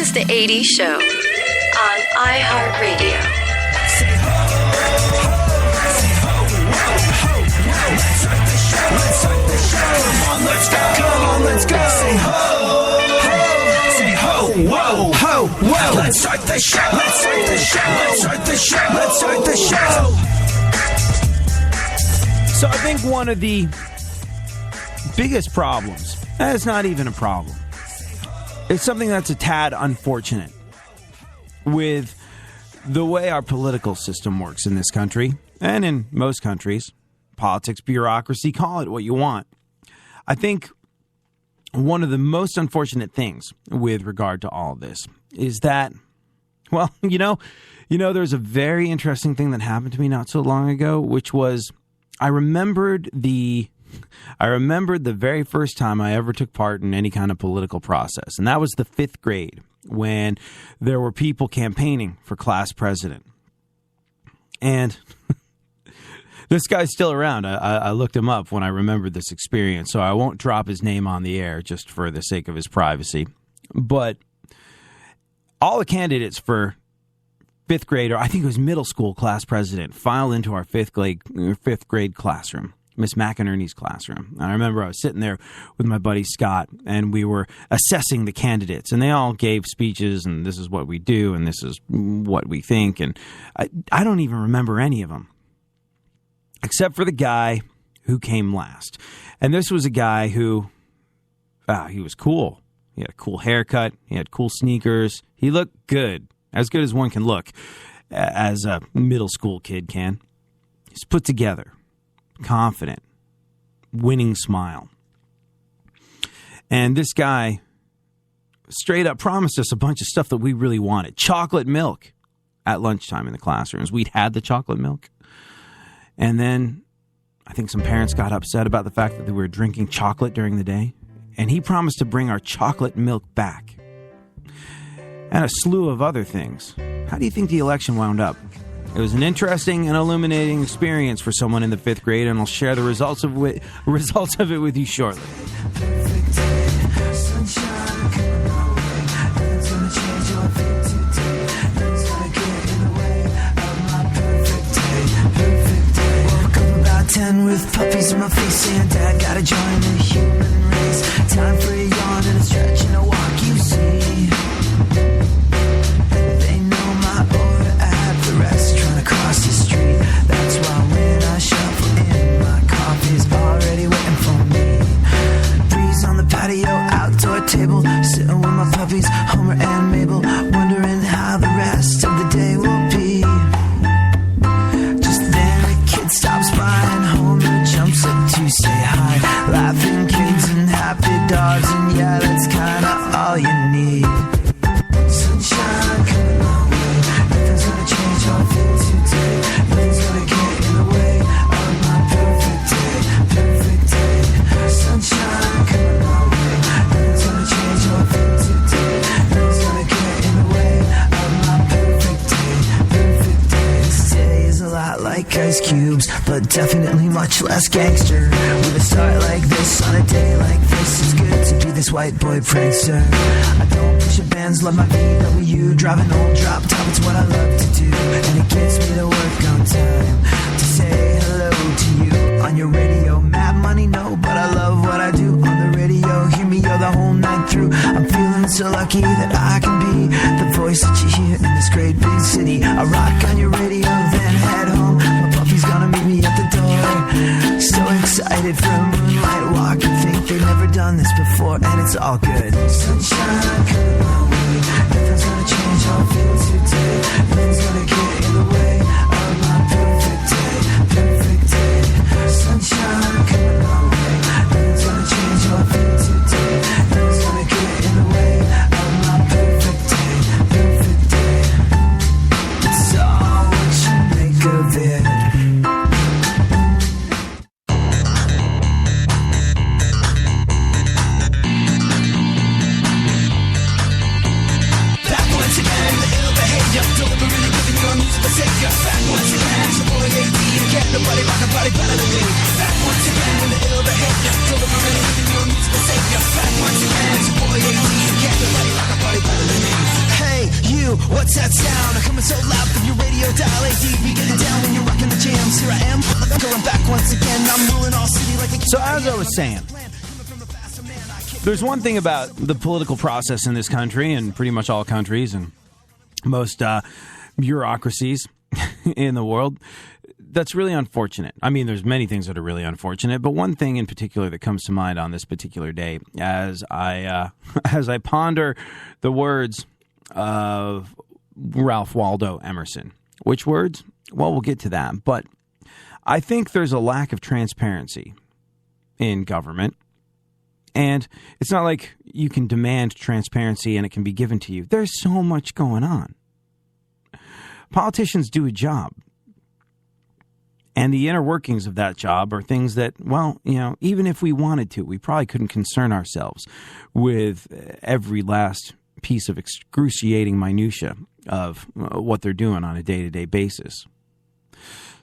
is the 80s Show on iHeartRadio. Say ho, ho, say ho, ho, ho, ho. Let's start the show. Let's start the show. Come on, let's go. Come on, let's go. Say ho, ho, say ho, whoa, ho, whoa. Let's start the show. Let's start the show. Let's start the show. Let's start the show. So I think one of the biggest problems, and it's not even a problem, it's something that's a tad unfortunate with the way our political system works in this country and in most countries. Politics, bureaucracy, call it what you want. I think one of the most unfortunate things with regard to all of this is that, well, you know, there's a very interesting thing that happened to me not so long ago, which was I remembered the very first time I ever took part in any kind of political process, and that was the 5th grade when there were people campaigning for class president. And this guy's still around. I looked him up when I remembered this experience, so I won't drop his name on the air just for the sake of his privacy. But all the candidates for 5th grade, or I think it was middle school class president, filed into our 5th grade classroom, Miss McInerney's classroom. And I remember I was sitting there with my buddy Scott, and we were assessing the candidates, and they all gave speeches, and this is what we do, and this is what we think, and I don't even remember any of them, except for the guy who came last. And this was a guy who, he was cool. He had a cool haircut. He had cool sneakers. He looked good, as good as one can look, as a middle school kid can. He's put together, confident, winning smile. And this guy straight up promised us a bunch of stuff that we really wanted. Chocolate milk at lunchtime in the classrooms. We'd had the chocolate milk. And then I think some parents got upset about the fact that we were drinking chocolate during the day. And he promised to bring our chocolate milk back. And a slew of other things. How do you think the election wound up? It was an interesting and illuminating experience for someone in the 5th grade, and I'll share the results of it with you shortly. With puppies in my face saying Dad gotta join the human race. Time for a yawn and a stretch and a walk, you see. They know my order at the rest, trying to cross the street. That's why when I shuffle in, my coffee's already waiting for me. Breeze on the patio, outdoor table, sitting with my puppies, Homer and Mabel, wondering how the rest of the day will be. Just then a kid stops by and Homer jumps up to say hi. Laughing kids and happy dogs, and yeah, that's kinda all you need. Sunshine coming my way, nothing's gonna change how I feel today. Nothing's gonna get in the way of my perfect day, perfect day. Sunshine coming my way, nothing's gonna change how I feel today. Nothing's gonna get in the way of my perfect day, perfect day. Today is a lot like Ice Cubes, but definitely much less gangster. With a start like this on a day like this, it's good to be this white boy prankster. I don't push a Benz, love my VW, drive an old drop top, it's what I love to do. And it gets me to work on time, to say hello to you. On your radio, mad money, no, but I love what I do. On the radio, hear me yell the whole night through. I'm feeling so lucky that I can be the voice that you hear in this great big city. I rock on your radio, then head home. My puppy's gonna meet me at the door. So excited for a moonlight walk, and think they've never done this before, and it's all good. Sunshine coming my way, nothing's gonna change how I feel today. Nothing's gonna get in the way of my perfect day, perfect day. Sunshine coming my way, nothing's gonna change how I feel today. Nothing's gonna get in the way of my perfect day, perfect day. It's all what you make of it. radio dial ADV, getting down when you're rocking the jams. Here I am, going back once again. I'm ruling all city like a... So as I was saying, there's one thing about the political process in this country and pretty much all countries and most bureaucracies in the world that's really unfortunate. I mean, there's many things that are really unfortunate, but one thing in particular that comes to mind on this particular day as I ponder the words of Ralph Waldo Emerson. Which words? Well, we'll get to that. But I think there's a lack of transparency in government. And it's not like you can demand transparency and it can be given to you. There's so much going on. Politicians do a job. And the inner workings of that job are things that, well, you know, even if we wanted to, we probably couldn't concern ourselves with every last piece of excruciating minutia of what they're doing on a day-to-day basis.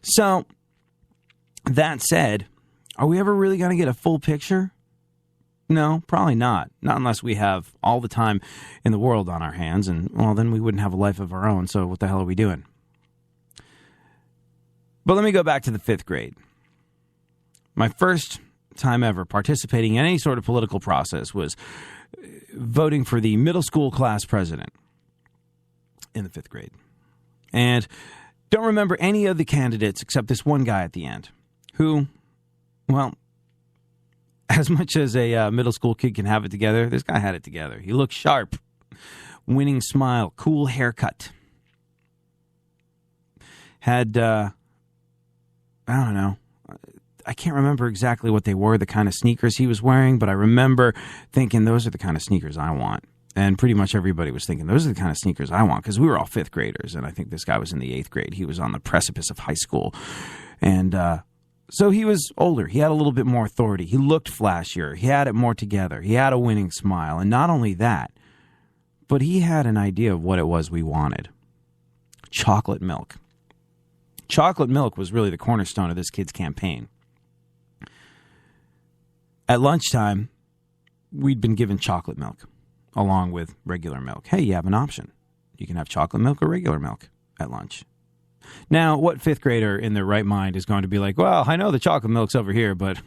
So, that said, are we ever really going to get a full picture? No, probably not. Not unless we have all the time in the world on our hands, and, well, then we wouldn't have a life of our own, so what the hell are we doing? But let me go back to the 5th grade. My first time ever participating in any sort of political process was voting for the middle school class president in the 5th grade. And don't remember any of the candidates except this one guy at the end who, well, as much as a middle school kid can have it together, this guy had it together. He looked sharp, winning smile, cool haircut. Had, I don't know. I can't remember exactly what they were, the kind of sneakers he was wearing, but I remember thinking those are the kind of sneakers I want. And pretty much everybody was thinking those are the kind of sneakers I want because we were all 5th graders. And I think this guy was in the 8th grade. He was on the precipice of high school. And so he was older. He had a little bit more authority. He looked flashier. He had it more together. He had a winning smile. And not only that, but he had an idea of what it was we wanted. Chocolate milk. Chocolate milk was really the cornerstone of this kid's campaign. At lunchtime, we'd been given chocolate milk along with regular milk. Hey, you have an option. You can have chocolate milk or regular milk at lunch. Now, what 5th grader in their right mind is going to be like, well, I know the chocolate milk's over here, but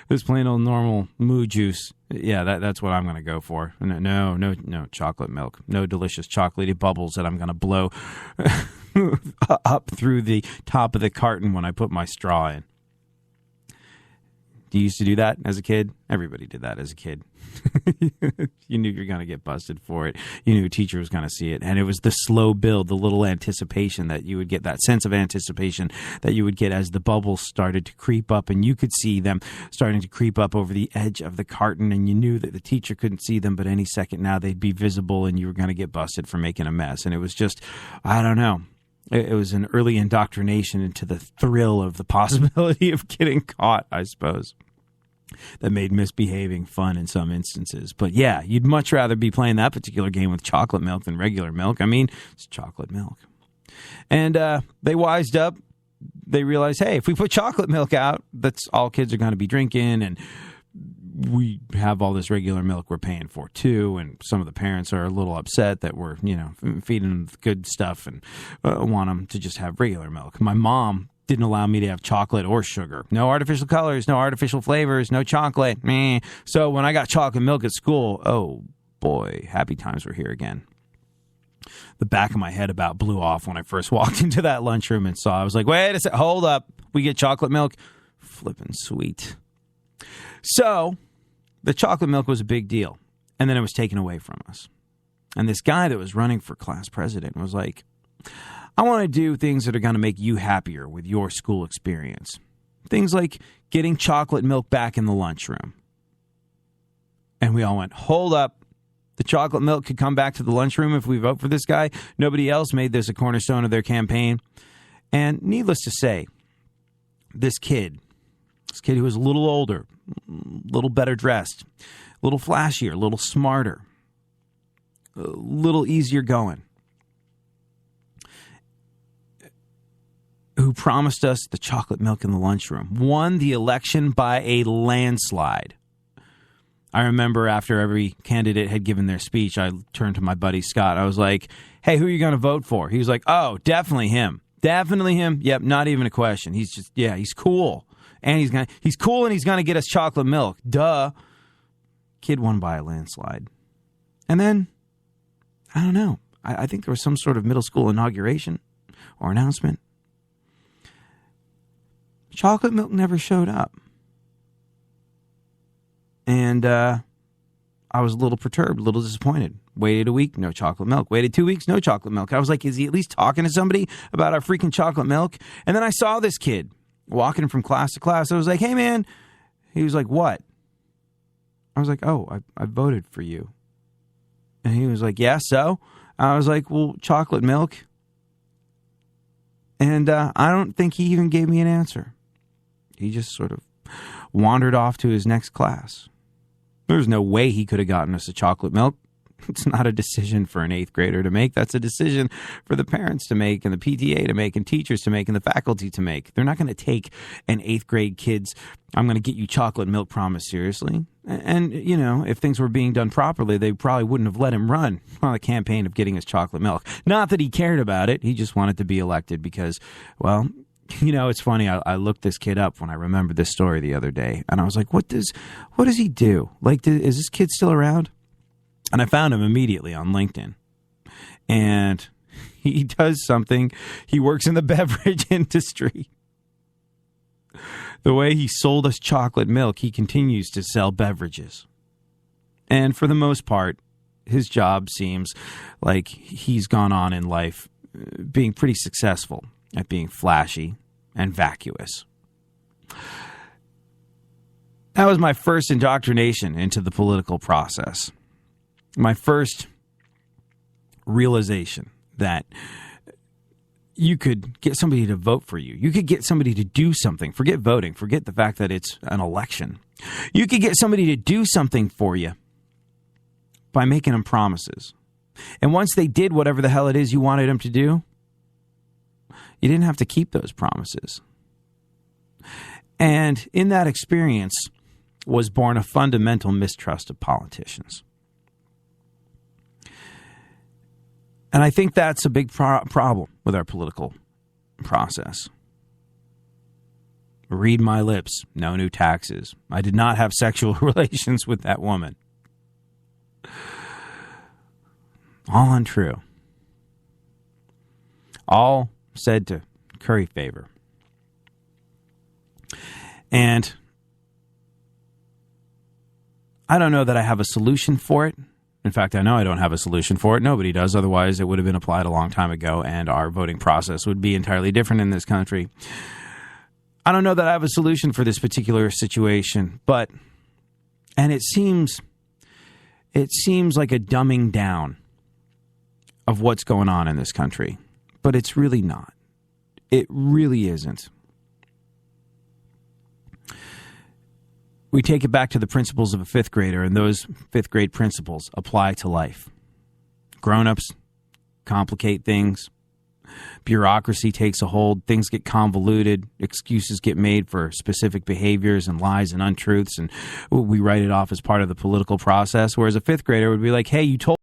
this plain old normal moo juice, yeah, that's what I'm going to go for. No chocolate milk. No delicious chocolatey bubbles that I'm going to blow up through the top of the carton when I put my straw in. You used to do that as a kid? Everybody did that as a kid. You knew you were going to get busted for it. You knew a teacher was going to see it. And it was the slow build, the little anticipation that you would get, that sense of anticipation that you would get as the bubbles started to creep up and you could see them starting to creep up over the edge of the carton and you knew that the teacher couldn't see them, but any second now they'd be visible and you were going to get busted for making a mess. And it was just, I don't know. It was an early indoctrination into the thrill of the possibility of getting caught, I suppose, that made misbehaving fun in some instances. But yeah, you'd much rather be playing that particular game with chocolate milk than regular milk. I mean, it's chocolate milk. And they wised up. They realized, hey, if we put chocolate milk out, that's all kids are going to be drinking, and we have all this regular milk we're paying for too, and some of the parents are a little upset that we're, feeding them good stuff and want them to just have regular milk. My mom didn't allow me to have chocolate or sugar. No artificial colors, no artificial flavors, no chocolate. Meh. So when I got chocolate milk at school, oh boy, happy times were here again. The back of my head about blew off when I first walked into that lunchroom and saw. I was like, wait a second, hold up. We get chocolate milk? Flippin' sweet. So the chocolate milk was a big deal. And then it was taken away from us. And this guy that was running for class president was like, I want to do things that are going to make you happier with your school experience. Things like getting chocolate milk back in the lunchroom. And we all went, hold up. The chocolate milk could come back to the lunchroom if we vote for this guy. Nobody else made this a cornerstone of their campaign. And needless to say, this kid who was a little older, a little better dressed, a little flashier, a little smarter, a little easier going, who promised us the chocolate milk in the lunchroom, won the election by a landslide. I remember after every candidate had given their speech, I turned to my buddy Scott. I was like, hey, who are you going to vote for? He was like, oh, definitely him. Definitely him. Yep, not even a question. He's just, he's cool. And he's cool and he's going to get us chocolate milk. Duh. Kid won by a landslide. And then, I don't know. I think there was some sort of middle school inauguration or announcement. Chocolate milk never showed up. And I was a little perturbed, a little disappointed. Waited a week, no chocolate milk. Waited 2 weeks, no chocolate milk. I was like, is he at least talking to somebody about our freaking chocolate milk? And then I saw this kid walking from class to class. I was like, hey, man. He was like, what? I was like, oh, I voted for you. And he was like, yeah, so? I was like, well, chocolate milk. And I don't think he even gave me an answer. He just sort of wandered off to his next class. There's no way he could have gotten us a chocolate milk. It's not a decision for an 8th grader to make. That's a decision for the parents to make and the PTA to make and teachers to make and the faculty to make. They're not going to take an 8th grade kid's, I'm going to get you chocolate milk promise seriously. And, you know, if things were being done properly, they probably wouldn't have let him run on the campaign of getting his chocolate milk. Not that he cared about it. He just wanted to be elected because, well, you know, it's funny. I looked this kid up when I remembered this story the other day. And I was like, what does he do? Like, is this kid still around? And I found him immediately on LinkedIn. And he does something. He works in the beverage industry. The way he sold us chocolate milk, he continues to sell beverages. And for the most part, his job seems like he's gone on in life being pretty successful at being flashy and vacuous. That was my first indoctrination into the political process. My first realization that you could get somebody to vote for you. You could get somebody to do something. Forget voting. Forget the fact that it's an election. You could get somebody to do something for you by making them promises. And once they did whatever the hell it is you wanted them to do, you didn't have to keep those promises. And in that experience was born a fundamental mistrust of politicians. And I think that's a big problem with our political process. Read my lips, no new taxes. I did not have sexual relations with that woman. All untrue. All said to curry favor. And I don't know that I have a solution for it. In fact, I know I don't have a solution for it. Nobody does. Otherwise, it would have been applied a long time ago, and our voting process would be entirely different in this country. I don't know that I have a solution for this particular situation, and it seems like a dumbing down of what's going on in this country, but it's really not. It really isn't. We take it back to the principles of a 5th grader, and those 5th grade principles apply to life. Grown-ups complicate things. Bureaucracy takes a hold. Things get convoluted. Excuses get made for specific behaviors and lies and untruths, and we write it off as part of the political process, whereas a 5th grader would be like, hey, you told